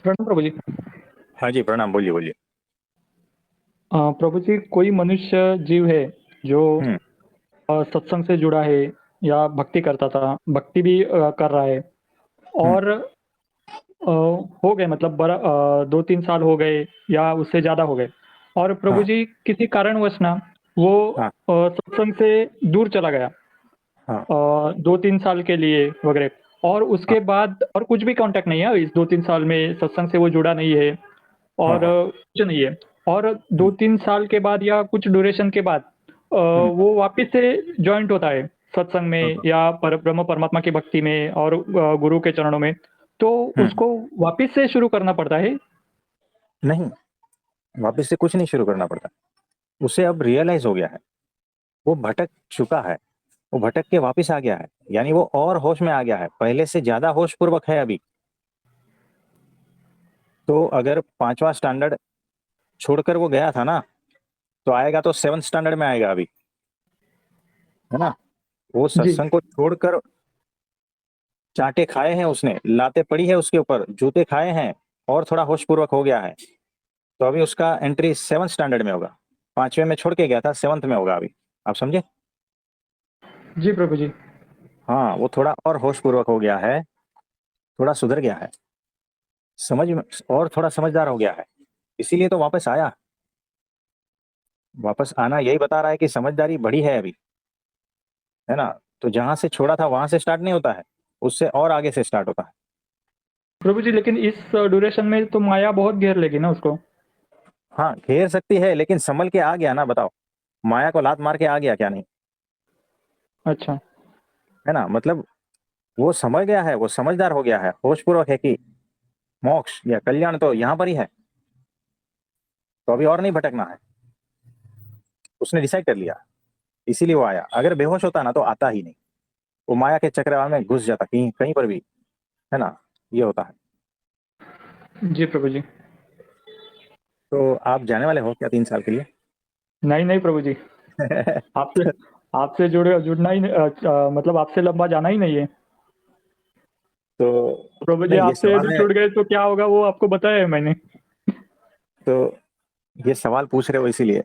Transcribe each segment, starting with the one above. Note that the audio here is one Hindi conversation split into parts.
प्रणाम प्रभु जी। हाँ जी, प्रणाम। बोलिए बोलिए। प्रभु जी, कोई मनुष्य जीव है जो हम्म। सत्संग से जुड़ा है या भक्ति करता था, भक्ति भी कर रहा है हम्म। और हो गए मतलब 2-3 साल हो गए या उससे ज़्यादा हो गए और प्रभु हाँ जी किसी कारणवश ना वो हाँ सत्संग से दूर चला गया हाँ 2-3 साल के लिए वगैरह और हाँ उसके बाद और कुछ भी कॉन्टैक्ट नहीं है इस 2-3 साल में सत्संग से वो जुड़ा नहीं है हाँ और हाँ। कुछ नहीं है और हम्म। 2-3 साल के बाद या कुछ ड्यूरेशन के बाद हम्म। वो वापस से जॉइंट होता है सत्संग हाँ में हाँ। या परब्रह्म परमात्मा की भक्ति में और गुरु के चरणों में, तो हम्म। उसको वापस से शुरू करना पड़ता है। नहीं, वापस से कुछ नहीं शुरू करना पड़ता। उसे अब रियलाइज हो गया है। वो भटक चुका है। वो भटक के वापस आ गया है, यानी वो और होश में आ गया है, पहले से ज्यादा होश पूर्वक है अभी। तो अगर पांचवा स्टैंडर्ड छोड़कर वो गया था ना, तो आएगा तो सेवन्थ स्टैंडर्ड में आएगा अभी, है ना। वो जी, सत्संग को छोड़कर चांटे खाए हैं उसने, लाते पड़ी है उसके ऊपर, जूते खाए हैं, और थोड़ा होश पूर्वक हो गया है। तो अभी उसका एंट्री सेवन्थ स्टैंडर्ड में होगा। पांचवे में छोड़ के गया था, सेवन्थ में होगा अभी। आप समझे। जी प्रभु जी। हाँ, वो थोड़ा और होश पूर्वक हो गया है, थोड़ा सुधर गया है, समझ में, और थोड़ा समझदार हो गया है। इसीलिए तो वापस आया। वापस आना यही बता रहा है कि समझदारी बढ़ी है अभी, है ना। तो जहां से छोड़ा था वहां से स्टार्ट नहीं होता है, उससे और आगे से स्टार्ट होता है। प्रभु जी, लेकिन इस ड्यूरेशन में तो माया बहुत घेर लेगी ना उसको। हाँ, घेर सकती है, लेकिन संभल के आ गया ना, बताओ। माया को लात मार के आ गया क्या नहीं, अच्छा। है ना। मतलब वो समझ गया है, वो समझदार हो गया है, होशपूर्वक है कि मोक्ष या कल्याण तो यहाँ पर ही है। तो अभी और नहीं भटकना है, उसने डिसाइड कर लिया। इसीलिए वो आया। अगर बेहोश होता ना तो आता ही नहीं, वो माया के चक्रवाल में घुस जाता कहीं कहीं पर भी, है ना। ये होता है। जी प्रभु जी। तो आप जाने वाले हो क्या 3 साल के लिए? नहीं, नहीं प्रभु जी, आपसे आपसे जुड़ना ही मतलब आपसे लंबा जाना ही नहीं है। तो प्रभु जी, नहीं, ये आपसे सवाल यदि है। छूट गए तो क्या होगा वो आपको बताया है मैंने। तो ये सवाल पूछ रहे हो इसीलिए।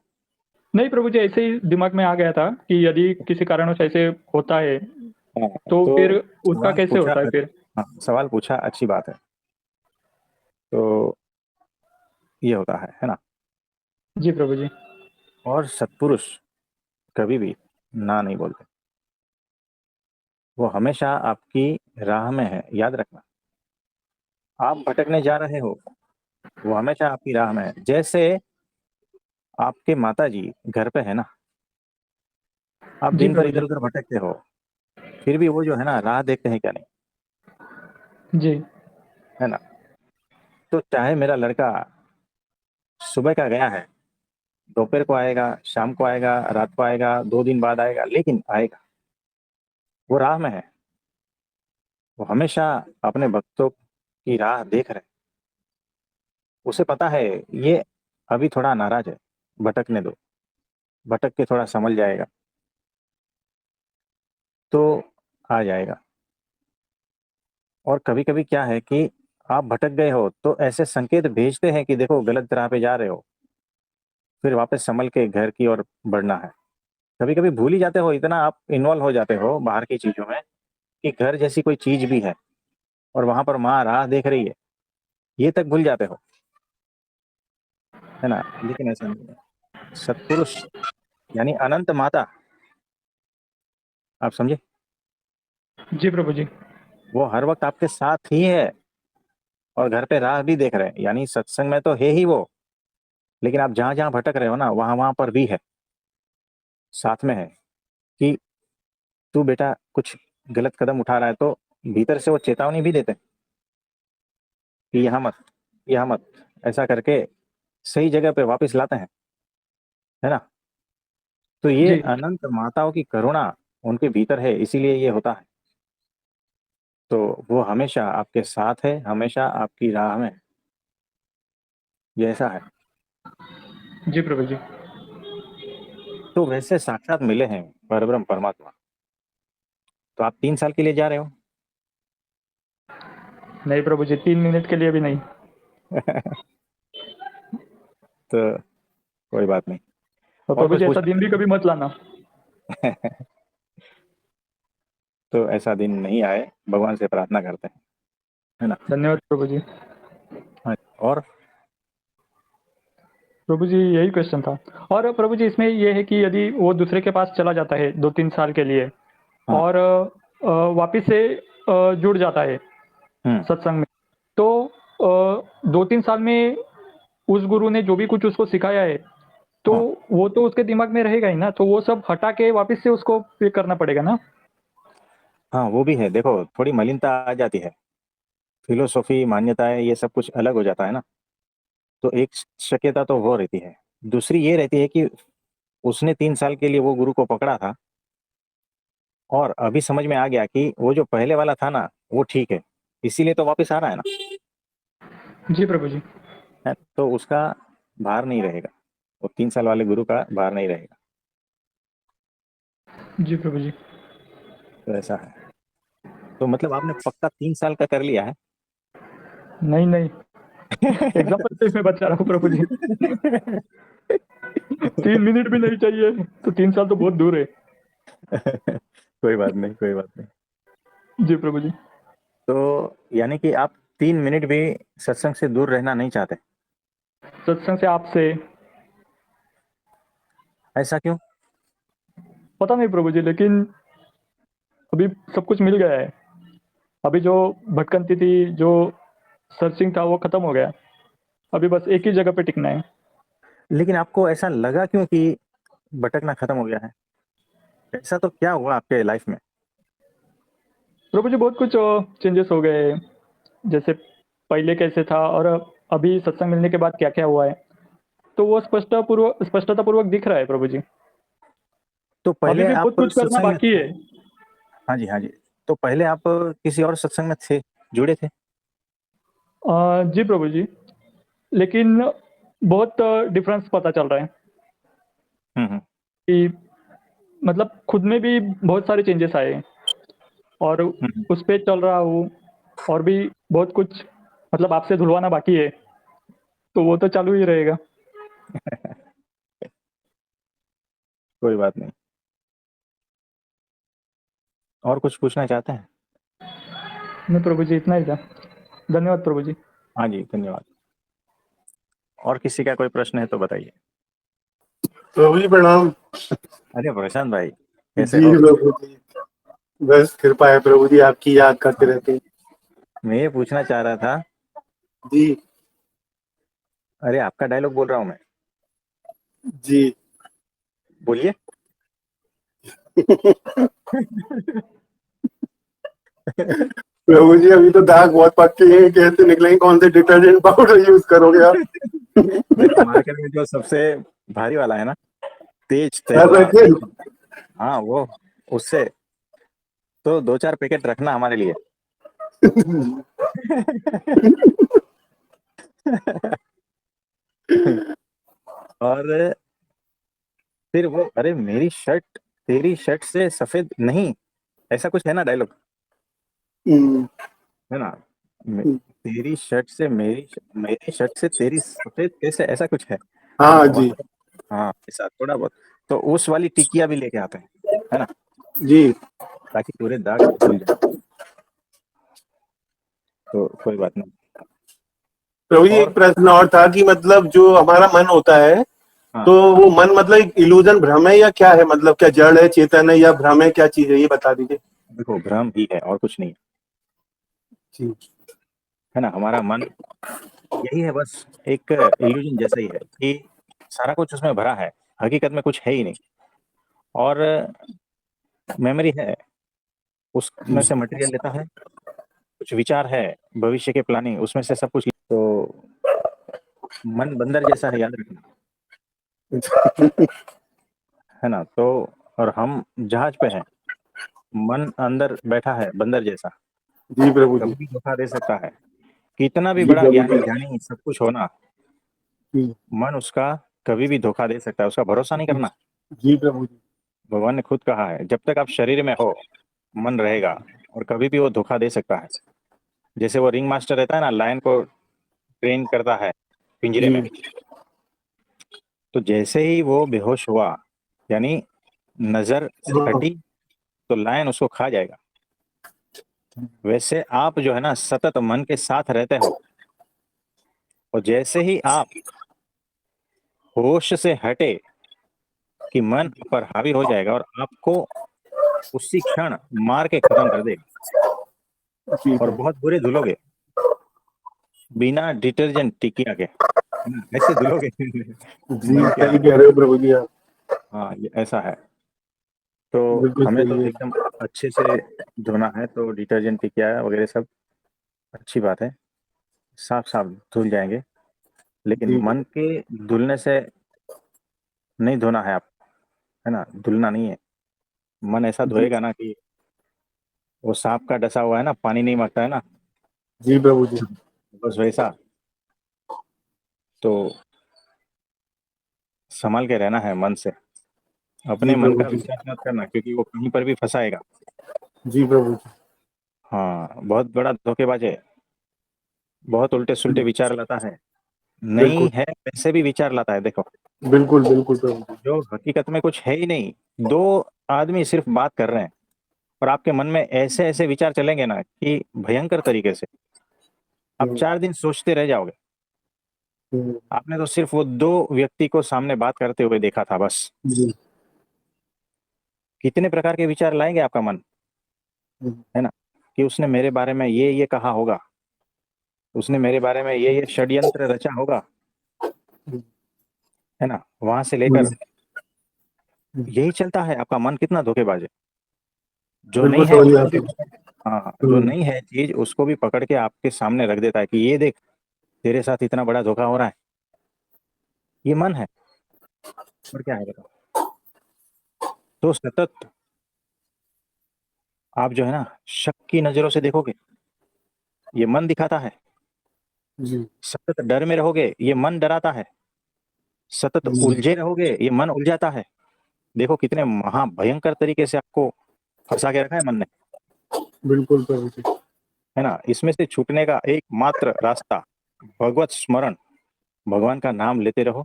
नहीं प्रभु जी, ऐसे ही दिमाग में आ गया था कि यदि किसी कारणवश ऐसे होता है, हाँ, तो तो फिर उसका सवाल कैसे पूछा। होता है फिर? हाँ, सवाल पूछा, अच्छी बात है। तो ये होता है ना। जी प्रभु जी। और सत्पुरुष कभी भी ना नहीं बोलते। वो हमेशा आपकी राह में है, याद रखना। आप भटकने जा रहे हो, वो हमेशा आपकी राह में है। जैसे आपके माता जी घर पे है ना, आप जी दिन भर प्रभु इधर जी। उधर भटकते हो, फिर भी वो जो है ना, राह देखते हैं क्या नहीं, जी। है ना। तो चाहे मेरा लड़का सुबह का गया है, दोपहर को आएगा, शाम को आएगा, रात को आएगा, 2 दिन बाद आएगा, लेकिन आएगा। वो राह में है। वो हमेशा अपने भक्तों की राह देख रहे हैं। उसे पता है ये अभी थोड़ा नाराज है, भटकने दो, भटक के थोड़ा संभल जाएगा तो आ जाएगा। और कभी कभी क्या है कि आप भटक गए हो तो ऐसे संकेत भेजते हैं कि देखो गलत राह पे जा रहे हो, फिर वापस संभल के घर की ओर बढ़ना है। कभी कभी भूल ही जाते हो, इतना आप इन्वॉल्व हो जाते हो बाहर की चीजों में, कि घर जैसी कोई चीज भी है और वहां पर माँ राह देख रही है, ये तक भूल जाते हो, है ना। लेकिन ऐसा नहीं है। सत्पुरुष यानी अनंत माता, आप समझे। जी प्रभु जी। वो हर वक्त आपके साथ ही है, और घर पे राह भी देख रहे हैं, यानी सत्संग में तो है ही वो, लेकिन आप जहां जहां भटक रहे हो ना, वहां वहां पर भी है, साथ में है। कि तू बेटा कुछ गलत कदम उठा रहा है, तो भीतर से वो चेतावनी भी देते हैं कि यहाँ मत, यहाँ मत, ऐसा करके सही जगह पे वापस लाते हैं, है ना। तो ये जी। अनंत माताओं की करुणा उनके भीतर है, इसीलिए ये होता है। तो वो हमेशा आपके साथ है, हमेशा आपकी राह में है। ये ऐसा है। जी प्रभु जी। तो वैसे साक्षात मिले हैं परब्रह्म परमात्मा। तो आप 3 साल के लिए जा रहे हो? नहीं प्रभु जी, 3 मिनट के लिए भी नहीं। तो कोई बात नहीं। तो और प्रभु कुछ जी ऐसा दिन पूछना भी कभी मत लाना। है? तो ऐसा दिन नहीं आए, भगवान से प्रार्थना करते हैं, है ना। धन्यवाद प्रभु जी। हाँ, और प्रभु जी यही क्वेश्चन था। और प्रभु जी इसमें ये है कि यदि वो दूसरे के पास चला जाता है 2-3 साल के लिए हाँ। और वापिस से जुड़ जाता है हम्म। सत्संग में, तो 2-3 साल में उस गुरु ने जो भी कुछ उसको सिखाया है, तो हाँ वो तो उसके दिमाग में रहेगा ही ना, तो वो सब हटा के वापिस से उसको पे करना पड़ेगा ना। हाँ, वो भी है। देखो, थोड़ी मलिनता आ जाती है, फिलोसॉफी, मान्यताएं, ये सब कुछ अलग हो जाता है ना। तो एक शक्यता तो वो रहती है। दूसरी ये रहती है कि उसने 3 साल के लिए वो गुरु को पकड़ा था, और अभी समझ में आ गया कि वो जो पहले वाला था ना, वो ठीक है, इसीलिए तो वापस आ रहा है ना। जी प्रभु जी। तो उसका भार नहीं रहेगा, वो 3 साल वाले गुरु का भार नहीं रहेगा। जी प्रभु जी। तो ऐसा है। तो मतलब आपने पक्का 3 साल का कर लिया है? नहीं नहीं, एग्जाम्पल से मैं बता रहा हूँ प्रभु जी। 3 मिनट भी नहीं चाहिए, तो 3 साल तो बहुत दूर है। कोई बात नहीं, कोई बात नहीं। जी प्रभु जी। तो यानी कि आप 3 मिनट भी सत्संग से दूर रहना नहीं चाहते? सत्संग से आपसे ऐसा क्यों? पता नहीं प्रभु जी, लेकिन अभी सब कुछ मिल गया है। अभी जो भटकंती थी, जो सर्चिंग था, वो खत्म हो गया। अभी बस एक ही जगह पे टिकना है। लेकिन आपको ऐसा लगा क्यों कि भटकना खत्म हो गया है? ऐसा तो क्या हुआ आपके लाइफ में? प्रभु जी बहुत कुछ चेंजेस हो गए हैं। जैसे पहले कैसे था और अभी सत्संग मिलने के बाद क्या क्या हुआ है, तो वो स्पष्टता पूर्वक दिख रहा है प्रभु जी। तो अभी पहले भी बहुत आप कुछ करना सत्संग में बाकी थे? है। हाँ जी, हाँ जी। तो पहले आप किसी और सत्संग में थे, जुड़े थे? जी प्रभु जी, लेकिन बहुत डिफरेंस पता चल रहा है हम्म। कि मतलब खुद में भी बहुत सारे चेंजेस आए हैं और हम्म। उस पे चल रहा हूँ। और भी बहुत कुछ मतलब आपसे धुलवाना बाकी है, तो वो तो चालू ही रहेगा। कोई बात नहीं। और कुछ पूछना चाहते हैं? नहीं प्रभु जी, इतना ही था। धन्यवाद प्रभु जी। हाँ जी, धन्यवाद। और किसी का कोई प्रश्न है तो बताइए। प्रभु जी प्रणाम। अरे प्रशांत भाई, कैसे जी हो? प्रभु जी, बस कृपा है प्रभु जी, आपकी याद करते हाँ, रहते हैं। मैं ये पूछना चाह रहा था। जी अरे, आपका डायलॉग बोल रहा हूँ मैं। जी। बोलिए। प्रभु जी अभी तो दाग बहुत पक्के हैं, कैसे निकलेंगे, कौन से डिटर्जेंट पाउडर यूज करोगे आप? देखो, मार्केट में जो सबसे भारी वाला है ना, तेज सब तर्रा ऐसे। तेज। हाँ, वो, उससे तो 2-4 पैकेट रखना हमारे लिए। और फिर वो, अरे मेरी शर्ट तेरी शर्ट से सफेद नहीं, ऐसा कुछ है ना डायलॉग, हम्म, है ना। तेरी शर्ट से मेरी शर्ट से तेरी सफेद कैसे, ऐसा कुछ है ना हाँ जी। वहाँ। हाँ, ऐसा थोड़ा बहुत। तो उस वाली टिकिया भी लेके आते हैं, है ना, जी ताकि पूरे दाग धुल जाए। तो कोई बात नहीं। प्रभु जी, और एक प्रश्न और था कि मतलब जो हमारा मन होता है, हाँ, तो वो मन मतलब एक इल्यूजन, भ्रम है या क्या है? मतलब क्या जड़ है, चेतन है, या भ्रम है, क्या चीज है, ये बता दीजिए। देखो, भ्रम ही है और कुछ नहीं, जी है ना। हमारा मन यही है, बस एक इल्यूजन जैसा ही है कि सारा कुछ उसमें भरा है, हकीकत में कुछ है ही नहीं। और मेमोरी है, उसमें से मटेरियल लेता है, कुछ विचार है, भविष्य के प्लानिंग, उसमें से सब कुछ। तो मन बंदर जैसा है, याद रखना, है ना। तो और हम जहाज पे हैं, मन अंदर बैठा है बंदर जैसा, जी प्रभु जी। कभी भी धोखा दे सकता है। कितना भी जी बड़ा प्रभु ज्ञानी जी। ज्ञानी सब कुछ होना, जी मन उसका कभी भी धोखा दे सकता है, उसका भरोसा नहीं करना। जी प्रभु जी। भगवान ने खुद कहा है, जब तक आप शरीर में हो मन रहेगा, और कभी भी वो धोखा दे सकता है। जैसे वो रिंग मास्टर रहता है ना, लायन को ट्रेन करता है पिंजरे में। जी तो जैसे ही वो बेहोश हुआ, यानी नजर से हाँ हटी, तो लायन उसको खा जाएगा। वैसे आप जो है ना सतत मन के साथ रहते हो, और जैसे ही आप होश से हटे कि मन पर हावी हो जाएगा और आपको उसी क्षण मार के खत्म कर देगा, जी और बहुत बुरे धुलोगे, बिना डिटर्जेंट टिकिया के, है ना, ऐसे धुलोगे जी मन के सही आप। कह रहे हो प्रभु जी आप। हाँ, ये ऐसा है। तो बिल्कुल हमें तो सही है। एकदम अच्छे से धोना है, तो डिटर्जेंट टिकिया वगैरह सब अच्छी बात है, साफ साफ धुल जाएंगे। लेकिन जी मन के धुलने से नहीं धोना है आप, है ना, धुलना नहीं है। मन ऐसा जी धोएगा ना कि वो सांप का डसा हुआ है ना, पानी नहीं मरता है ना, जी प्रभु जी। बस वैसा। तो संभाल के रहना है मन से, जी अपने मन प्रभु का जी। विचार मत करना, क्योंकि वो कहीं पर भी फंसाएगा। जी प्रभु जी। हाँ, बहुत बड़ा धोखेबाज है, बहुत उल्टे सुल्टे विचार लाता है, नहीं बिल्कुल है वैसे भी विचार लाता है। देखो, बिल्कुल बिल्कुल प्रभु जी। जो हकीकत में कुछ है ही नहीं, दो आदमी सिर्फ बात कर रहे हैं, और आपके मन में ऐसे ऐसे विचार चलेंगे ना कि भयंकर तरीके से आप हम्म, 4 दिन सोचते रह जाओगे। हम्म, आपने तो सिर्फ वो दो व्यक्ति को सामने बात करते हुए देखा था बस, जी कितने प्रकार के विचार लाएंगे आपका मन, हम्म, है ना, कि उसने मेरे बारे में ये कहा होगा, उसने मेरे बारे में ये षड्यंत्र रचा होगा, हम्म, है ना, वहां से लेकर हम्म, यही चलता है। आपका मन कितना धोखेबाज है, जो बिल्कुल नहीं है समझ गया उसको भी, आपने। हाँ हाँ, जो हम्म, नहीं है चीज उसको भी पकड़ के आपके सामने रख देता है कि ये देख, तेरे साथ इतना बड़ा धोखा हो रहा है। ये मन है, और क्या है बताओ। तो सतत आप जो है ना शक की नजरों से देखोगे, ये मन दिखाता है। जी सतत डर में रहोगे, ये मन डराता है। सतत जी उलझे रहोगे, ये मन उलझाता है। देखो कितने महाभयंकर तरीके से आपको फंसा के रखा है मन ने, बिल्कुल प्रभु जी। है ना। इसमें से छूटने का एकमात्र रास्ता भगवत स्मरण, भगवान का नाम लेते रहो,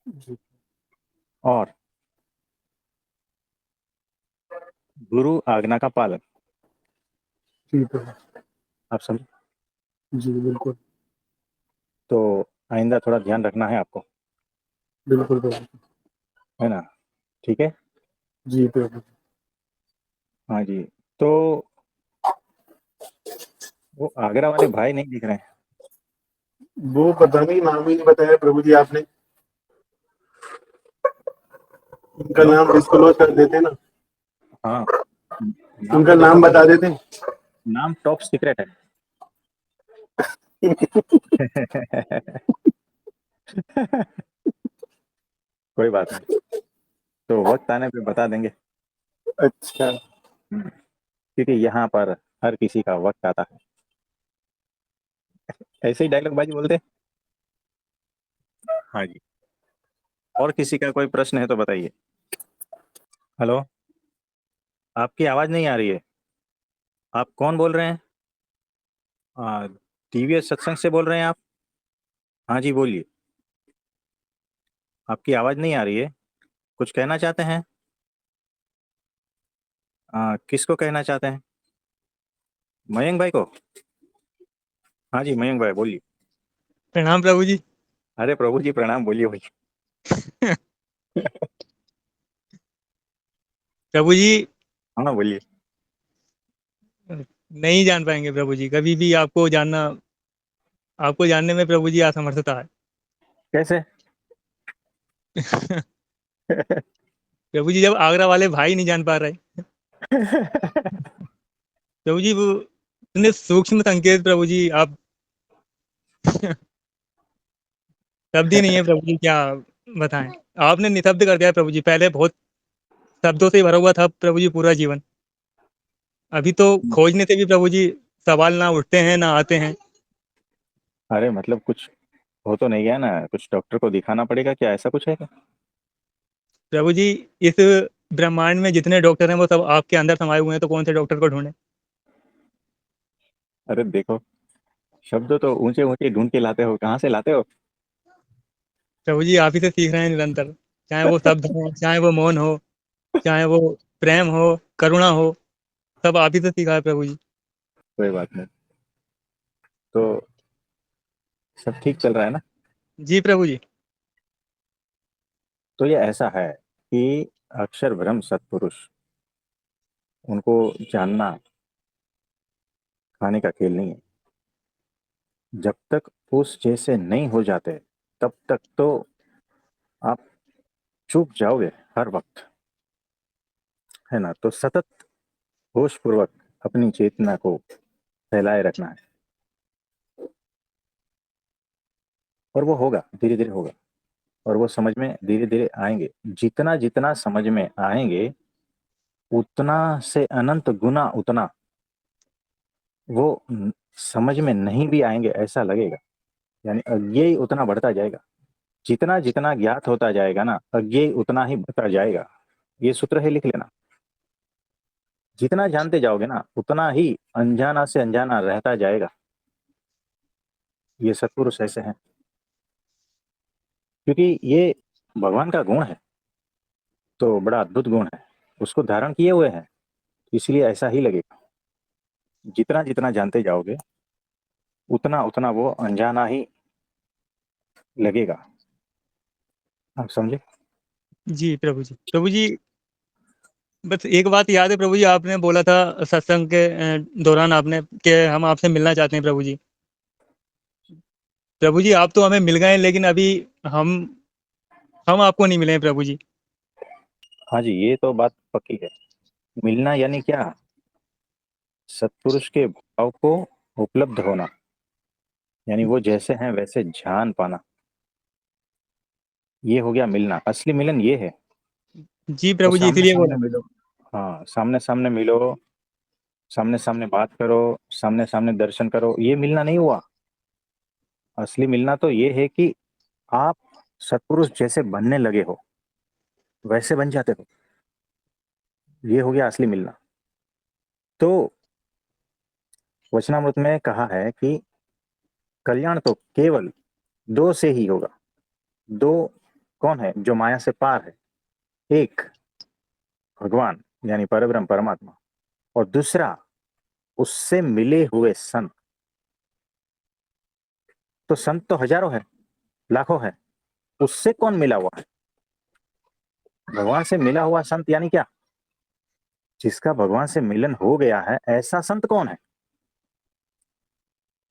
जी और गुरु आज्ञा का पालन। जी प्रभु आप समझ। जी बिल्कुल तो आइंदा थोड़ा ध्यान रखना है आपको, बिल्कुल प्रभु है ना, ठीक है। जी प्रभु। हाँ जी। तो वो आगरा वाले भाई नहीं दिख रहे हैं। वो पता नहीं, नाम ही नहीं बताया प्रभु जी आपने। उनका क्यों? नाम डिस्क्लोज कर देते ना। हाँ, नाम उनका तो देखो, नाम बता देते। नाम टॉप सीक्रेट है। कोई बात नहीं, तो वक्त आने पे बता देंगे। अच्छा क्योंकि यहाँ पर हर किसी का वक्त आता है। ऐसे ही डायलॉग बाजी बोलते हैं। हाँ जी। और किसी का कोई प्रश्न है तो बताइए। हेलो, आपकी आवाज नहीं आ रही है। आप कौन बोल रहे हैं? टीवीएस सत्संग से बोल रहे हैं आप? हाँ जी, बोलिए। आपकी आवाज नहीं आ रही है, कुछ कहना चाहते हैं? किसको कहना चाहते हैं? मयंक भाई को? हाँ जी, मयंक भाई बोलिए। प्रणाम प्रभु जी। अरे प्रभु जी प्रणाम, बोलिए भाई। प्रभु जी हाँ बोलिए। नहीं जान पाएंगे प्रभु जी, कभी भी आपको जानने में प्रभु जी असमर्थता है। कैसे? प्रभु जी, जब आगरा वाले भाई नहीं जान पा रहे प्रभु जी, वो इतने सूक्ष्म संकेत प्रभु जी आप शब्द ही नहीं है प्रभु जी, क्या बताएं। आपने निशब्द कर दिया प्रभु जी। पहले बहुत शब्दों से भरा हुआ था प्रभु जी पूरा जीवन। अभी तो खोजने से भी प्रभु जी सवाल ना उठते हैं ना आते हैं। अरे मतलब कुछ हो तो नहीं गया ना, कुछ डॉक्टर को दिखाना पड़ेगा क्या, ऐसा कुछ है क्या? प्रभु जी, इस ब्रह्मांड में जितने डॉक्टर हैं वो सब आपके अंदर समाये हुए हैं, तो कौन से डॉक्टर को ढूंढे। अरे देखो, शब्द तो ऊंचे ऊंचे ढूंढ के लाते हो, कहाँ से लाते हो? प्रभु जी आप ही से सीख रहे हैं निरंतर, चाहे वो शब्द हो, चाहे वो मौन हो, चाहे वो प्रेम हो, करुणा हो, सब आप ही से सीखा है प्रभु जी। कोई बात नहीं। तो सब ठीक चल रहा है ना? जी प्रभु जी। तो ये ऐसा है कि अक्षर ब्रह्म सत्पुरुष, उनको जानना खाने का खेल नहीं है। जब तक उस जैसे नहीं हो जाते तब तक तो आप चूक जाओगे हर वक्त, है ना? तो सतत होश पूर्वक अपनी चेतना को फैलाए रखना है, और वो होगा, धीरे धीरे होगा, और वो समझ में धीरे धीरे आएंगे। जितना जितना समझ में आएंगे उतना से अनंत गुना उतना वो समझ में नहीं भी आएंगे ऐसा लगेगा। यानी अज्ञेय उतना बढ़ता जाएगा। जितना जितना ज्ञात होता जाएगा ना, अज्ञेय उतना ही बढ़ता जाएगा। ये सूत्र है, लिख लेना। जितना जानते जाओगे ना उतना ही अनजाना से अनजाना रहता जाएगा। ये सत्पुरुष ऐसे हैं, क्योंकि ये भगवान का गुण है, तो बड़ा अद्भुत गुण है, उसको धारण किए हुए हैं, इसलिए ऐसा ही लगेगा। जितना जितना जानते जाओगे उतना उतना वो अनजाना ही लगेगा। आप समझे? जी प्रभु जी। प्रभु जी बस एक बात याद है प्रभु जी, आपने बोला था सत्संग के दौरान आपने कि हम आपसे मिलना चाहते हैं प्रभु जी। प्रभु जी आप तो हमें मिल गए, लेकिन अभी हम हम आपको नहीं मिले हैं प्रभु जी। हाँ जी, ये तो बात पक्की है। मिलना यानी क्या? सत्पुरुष के भाव को उपलब्ध होना, यानी वो जैसे हैं वैसे जान पाना, ये हो गया मिलना। असली मिलन ये है। जी वो प्रभु जी सामने इसीलिए सामने बोला। मिलो। हाँ, सामने सामने मिलो, सामने सामने बात करो, सामने सामने दर्शन करो, ये मिलना नहीं हुआ। असली मिलना तो ये है कि आप सत्पुरुष जैसे बनने लगे हो, वैसे बन जाते हो, ये हो गया असली मिलना। तो वचनामृत में कहा है कि कल्याण तो केवल दो से ही होगा। दो कौन है? जो माया से पार है। एक भगवान यानी परब्रह्म परमात्मा, और दूसरा उससे मिले हुए संत। तो संत तो हजारों है, लाखों है, उससे कौन मिला हुआ है? भगवान से मिला हुआ संत यानी क्या? जिसका भगवान से मिलन हो गया है, ऐसा संत कौन है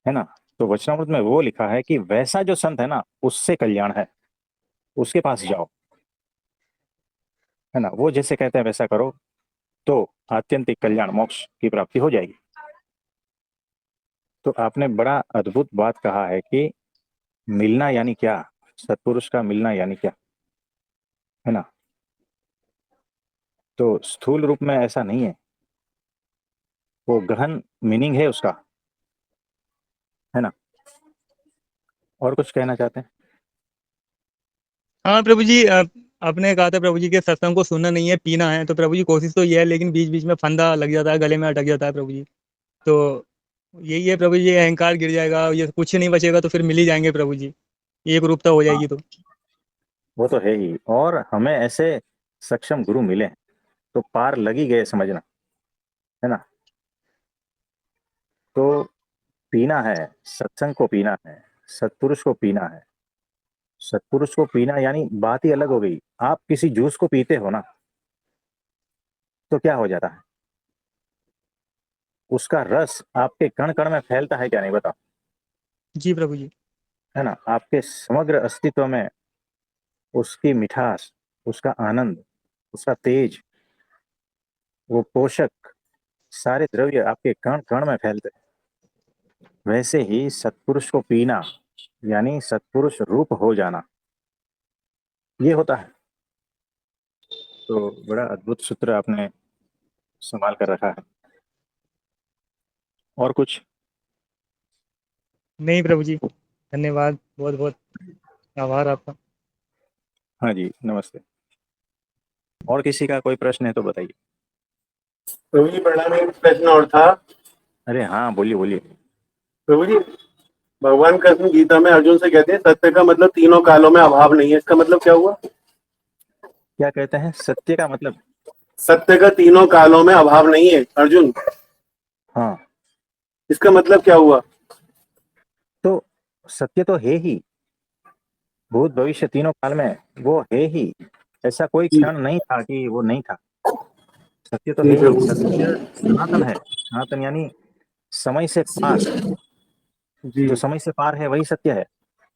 ना? तो वचनामृत में वो लिखा है कि वैसा जो संत है ना, उससे कल्याण है, उसके पास जाओ, है ना? वो जैसे कहते हैं वैसा करो, तो आत्यंतिक कल्याण मोक्ष की प्राप्ति हो जाएगी। तो आपने बड़ा अद्भुत बात कहा है कि मिलना यानी क्या, सत्पुरुष का मिलना यानी क्या, है ना? तो स्थूल रूप में ऐसा नहीं है, वो गहन मीनिंग है उसका, है ना? और कुछ कहना चाहते हैं? हाँ प्रभु जी आपने कहा था प्रभु जी के सत्संग को सुनना नहीं है, पीना है। तो प्रभु जी कोशिश तो ये है, लेकिन बीच बीच में फंदा लग जाता है, गले में अटक जाता है प्रभु जी। तो यही है प्रभु जी, ये अहंकार गिर जाएगा, ये कुछ नहीं बचेगा, तो फिर मिल ही जाएंगे प्रभु जी, एक रूपता हो हाँ, जाएगी तो। वो तो है ही, और हमें ऐसे सक्षम गुरु मिले हैं, तो पार लग ही गए समझना, है ना? तो पीना है, सत्संग को पीना है, सत्पुरुष को पीना है। सत्पुरुष को पीना यानी बात ही अलग हो गई। आप किसी जूस को पीते हो ना, तो क्या हो जाता है? उसका रस आपके कण कण में फैलता है क्या? नहीं, बताओ। जी प्रभु जी। है ना? आपके समग्र अस्तित्व में उसकी मिठास, उसका आनंद, उसका तेज, वो पोषक सारे द्रव्य आपके कण कण में फैलते हैं। वैसे ही सत्पुरुष को पीना यानी सत्पुरुष रूप हो जाना, ये होता है। तो बड़ा अद्भुत सूत्र आपने संभाल कर रखा है। और कुछ? नहीं प्रभु जी, धन्यवाद, बहुत बहुत आभार आपका। हाँ जी, नमस्ते। और किसी का कोई प्रश्न है तो बताइए। प्रभु जी प्रणाम, एक प्रश्न और था। अरे हाँ, बोलिए बोलिए। प्रभु जी भगवान कृष्ण गीता में अर्जुन से कहते हैं सत्य का मतलब तीनों कालों में अभाव नहीं है, इसका मतलब क्या हुआ? क्या कहते हैं? सत्य का मतलब? सत्य का तीनों कालों में अभाव नहीं है अर्जुन, हाँ, इसका मतलब क्या हुआ? तो सत्य तो है ही, भूत भविष्य तीनों काल में वो है ही। ऐसा कोई जी क्षण नहीं था कि वो नहीं था। सत्य तो जी है ही, प्रभु सत्य सनातन है। सनातन यानी समय से पार। जी। जो समय से पार है वही सत्य है।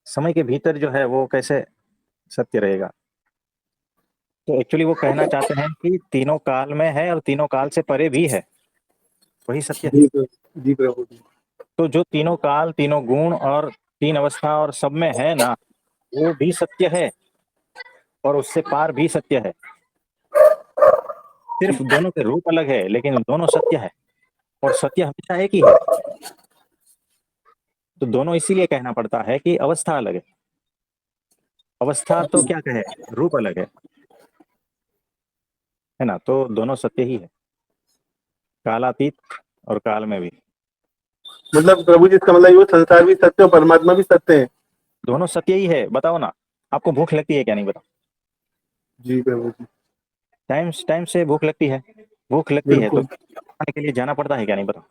समय के भीतर जो है वो कैसे सत्य रहेगा? तो एक्चुअली वो कहना चाहते हैं कि तीनों काल में है और तीनों काल से परे भी है, वही सत्य है। जी प्रभु जी। तो जो तीनों काल, तीनों गुण और तीन अवस्था और सब में है ना, वो भी सत्य है और उससे पार भी सत्य है। सिर्फ दोनों के रूप अलग है, लेकिन दोनों सत्य है और सत्य हमेशा एक ही है। तो दोनों इसीलिए कहना पड़ता है कि अवस्था अलग है। अवस्था तो क्या कहे, रूप अलग है ना? तो दोनों सत्य ही है, कालातीत और काल में भी। मतलब प्रभु जी इसका मतलब ये हुआ, संसार भी सत्य और परमात्मा भी सत्य है। दोनों सत्य ही है। बताओ ना, आपको भूख लगती है क्या? नहीं बताओ। जी प्रभु जी। टाइम टाइम से भूख लगती है। भूख लगती है तो बिल्कुल खाने के लिए जाना पड़ता है क्या? नहीं बताओ।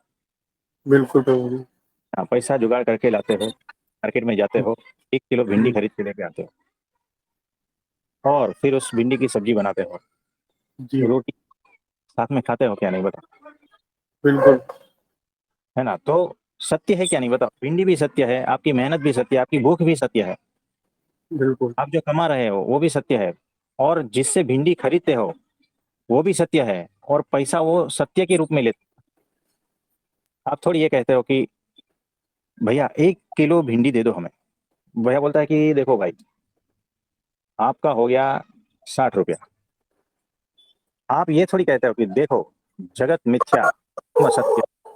बिल्कुल प्रभु जी। हाँ, पैसा जुगाड़ करके लाते हो, मार्केट में जाते हो, 1 किलो भिंडी जी खरीद के लेके आते हो और फिर उस भिंडी की सब्जी बनाते हो, जी रोटी साथ में खाते हो क्या? नहीं बताओ। बिल्कुल है ना? तो सत्य है क्या? नहीं बताओ। भिंडी भी सत्य है, आपकी मेहनत भी सत्य है, आपकी भूख भी सत्य है, बिल्कुल आप जो कमा रहे हो वो भी सत्य है, और जिससे भिंडी खरीदते हो वो भी सत्य है, और पैसा वो सत्य के रूप में लेते। आप थोड़ी ये कहते हो कि भैया 1 किलो भिंडी दे दो हमें। भैया बोलता है कि देखो भाई, आपका हो गया 60 रुपया। आप ये थोड़ी कहते हो कि देखो, जगत मिथ्या, ब्रह्म सत्य, है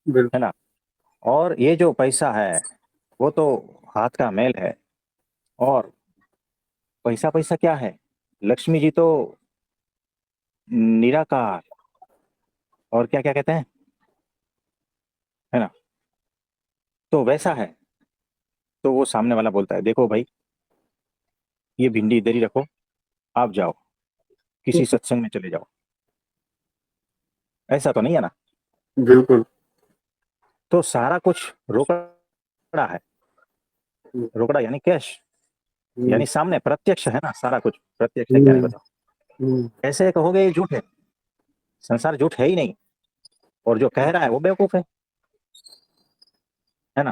बिल्कुल ना? और ये जो पैसा है वो तो हाथ का मैल है, और पैसा पैसा क्या है? लक्ष्मी जी तो निराकार, और क्या क्या कहते हैं, है ना? तो वैसा है। तो वो सामने वाला बोलता है देखो भाई, ये भिंडी इधर ही रखो, आप जाओ किसी सत्संग में चले जाओ। ऐसा तो नहीं है ना? बिल्कुल। तो सारा कुछ रोकड़ा है। रोकड़ा यानी कैश, हम्म, यानी सामने प्रत्यक्ष है ना, सारा कुछ प्रत्यक्ष है क्या? नहीं हम्म, बताओ। हम्म, कैसे कहोगे ये झूठ है? संसार झूठ है ही नहीं, और जो कह रहा है वो बेवकूफ है ना?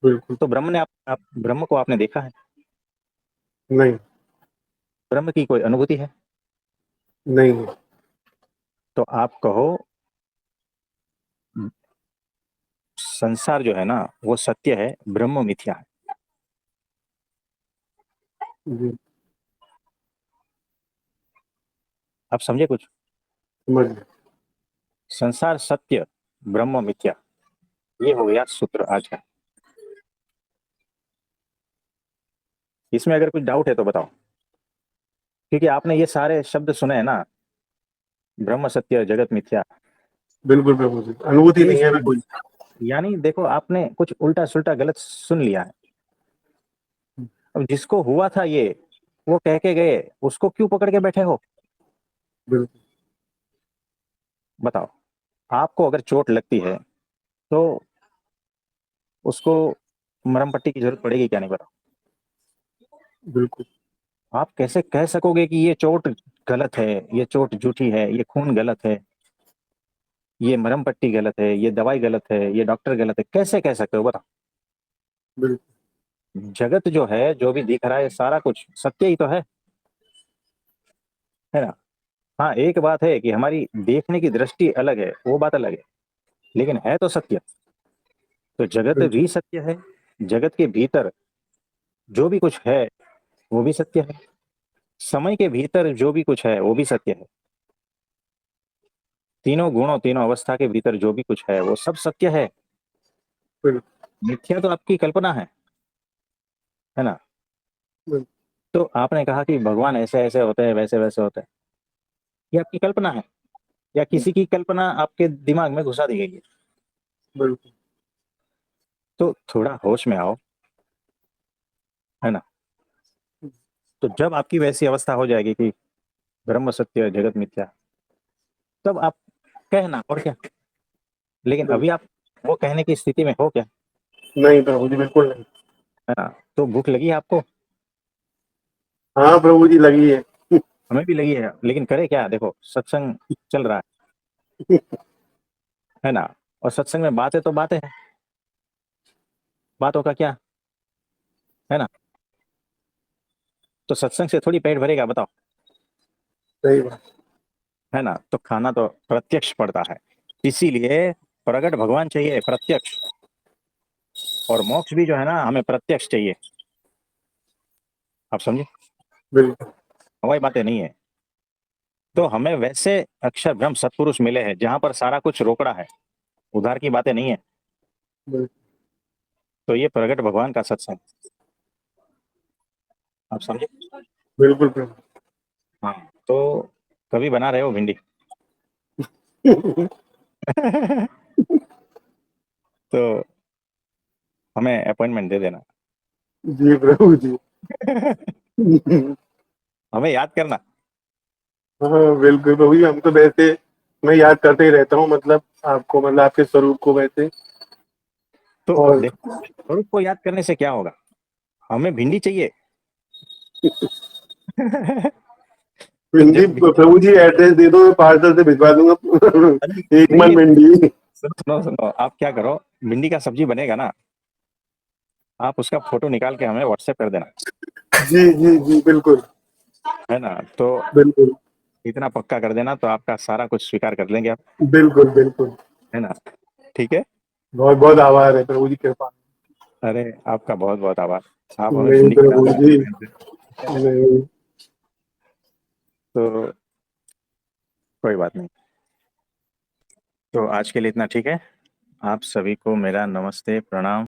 बिल्कुल तो ब्रह्म ने आप ब्रह्म को आपने देखा है? नहीं। ब्रह्म की कोई अनुभूति है? नहीं तो आप कहो संसार जो है ना वो सत्य है, ब्रह्म मिथ्या है। जी आप समझे कुछ? समझ गया। संसार सत्य, ब्रह्म मिथ्या, ये हो गया सूत्र आज का। इसमें अगर कुछ डाउट है तो बताओ, क्योंकि आपने ये सारे शब्द सुने हैं ना, ब्रह्म सत्य, जगत मिथ्या। बिल्कुल प्रभु जी, अनुभूति ये नहीं है अभी कोई। यानी देखो, आपने कुछ उल्टा सुल्टा गलत सुन लिया है। अब जिसको हुआ था ये, वो कह के गए, उसको क्यों पकड़ के बैठे हो? बिल्कुल बताओ। आपको अगर चोट लगती है तो उसको मरहम पट्टी की जरूरत पड़ेगी क्या? नहीं बताओ। बिल्कुल आप कैसे कह सकोगे कि ये चोट गलत है, ये चोट झूठी है, ये खून गलत है, ये मरहम पट्टी गलत है, ये दवाई गलत है, ये डॉक्टर गलत है? कैसे कह सकते हो बताओ? बिल्कुल जगत जो है, जो भी दिख रहा है, सारा कुछ सत्य ही तो है ना? हाँ, एक बात है कि हमारी देखने की दृष्टि अलग है, वो बात अलग है, लेकिन है तो सत्य। तो जगत बिल्कुल भी सत्य है, जगत के भीतर जो भी कुछ है वो भी सत्य है, समय के भीतर जो भी कुछ है वो भी सत्य है, तीनों गुणों तीनों अवस्था के भीतर जो भी कुछ है वो सब सत्य है। बिल्कुल मिथ्या तो आपकी कल्पना है ना? बिल्कुल। तो आपने कहा कि भगवान ऐसे ऐसे होते हैं, वैसे वैसे होते हैं, ये आपकी कल्पना है, या किसी की कल्पना आपके दिमाग में घुसा दी गई है? बिल्कुल तो थोड़ा होश में आओ, है ना। तो जब आपकी वैसी अवस्था हो जाएगी कि ब्रह्म सत्य जगत मिथ्या, तब आप कहना, और क्या। लेकिन अभी आप वो कहने की स्थिति में हो क्या, नहीं प्रभु जी, बिल्कुल नहीं। है ना। तो भूख लगी है आपको? हाँ प्रभु जी, लगी है। हमें भी लगी है, लेकिन करे क्या। देखो सत्संग चल रहा है ना, और सत्संग में बातें तो बातें हैं, बातों का क्या, है ना। तो सत्संग से थोड़ी पेट भरेगा, बताओ, सही बात। है ना। तो खाना तो प्रत्यक्ष पड़ता है, इसीलिए प्रगट भगवान चाहिए, प्रत्यक्ष। और मोक्ष भी जो है ना, हमें प्रत्यक्ष चाहिए। आप समझे, बिल्कुल हवाई बातें नहीं है। तो हमें वैसे अक्षर ब्रह्म सत्पुरुष मिले हैं जहां पर सारा कुछ रोकड़ा है, उधार की बातें नहीं है। बिल्कुल तो ये प्रगट भगवान का सत्संग, आप समझे। बिल्कुल प्रभु। हाँ, तो कभी बना रहे हो भिंडी? तो हमें अपॉइंटमेंट दे देना। जी प्रभु जी। हमें याद करना। हाँ बिल्कुल प्रभु जी, हम तो वैसे मैं याद करते ही रहता हूँ, मतलब आपको, मतलब आपके स्वरूप को वैसे। तो और देखो, स्वरूप को याद करने से क्या होगा, हमें भिंडी चाहिए। तो भिंडी, जब प्रभु जी एड्रेस दे दो, मैं पार्सल से भिजवा दूंगा। एक नहीं मन नहीं, भिंडी। सुनो सुनो, आप क्या करो, भिंडी का सब्जी बनेगा ना, आप उसका फोटो निकाल के हमें व्हाट्सएप कर देना, जी जी जी, बिल्कुल है ना। तो बिल्कुल इतना पक्का कर देना, तो आपका सारा कुछ स्वीकार कर लेंगे आप, बिल्कुल बिल्कुल। है ना। ठीक है। बहुत बहुत आभार है प्रभु जी, कृपा। अरे आपका बहुत बहुत आभार, आप हमें नहीं भिंडी खिला प्रभु रहे जी, हैं। नहीं। तो कोई बात नहीं। तो आज के लिए इतना ठीक है। आप सभी को मेरा नमस्ते, प्रणाम।